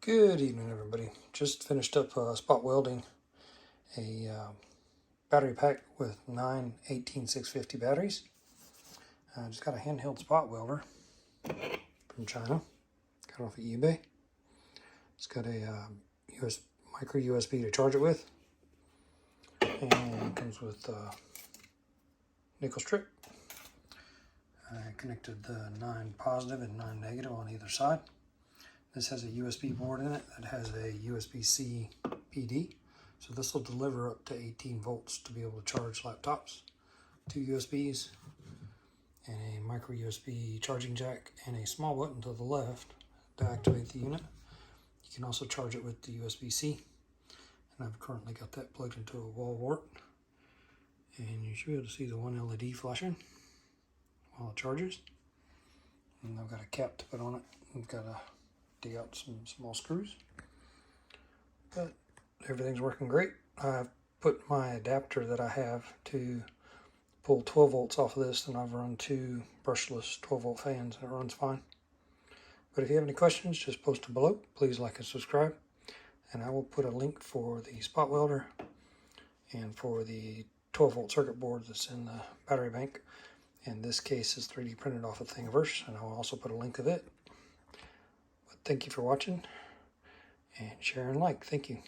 Good evening, everybody. Just finished up spot welding a battery pack with 9 18650 batteries. I just got a handheld spot welder from China. Got it off of eBay. It's got a micro USB to charge it with, and it comes with a nickel strip. I connected the 9 positive and 9 negative on either side. This has a USB board in it that has a USB-C PD. So this will deliver up to 18 volts to be able to charge laptops. 2 USBs and a micro USB charging jack and a small button to the left to activate the unit. You can also charge it with the USB-C. And I've currently got that plugged into a wall wart. And you should be able to see the one LED flashing while it charges. And I've got a cap to put on it. I've got to dig out some small screws, but everything's working great. I've put my adapter that I have to pull 12 volts off of this, and I've run 2 brushless 12 volt fans and it runs fine. But if you have any questions, just post them below. Please like and subscribe, and I will put a link for the spot welder and for the 12 volt circuit board that's in the battery bank. And this case is 3D printed off of Thingiverse, and I will also put a link of it. Thank you for watching, and share and like. Thank you.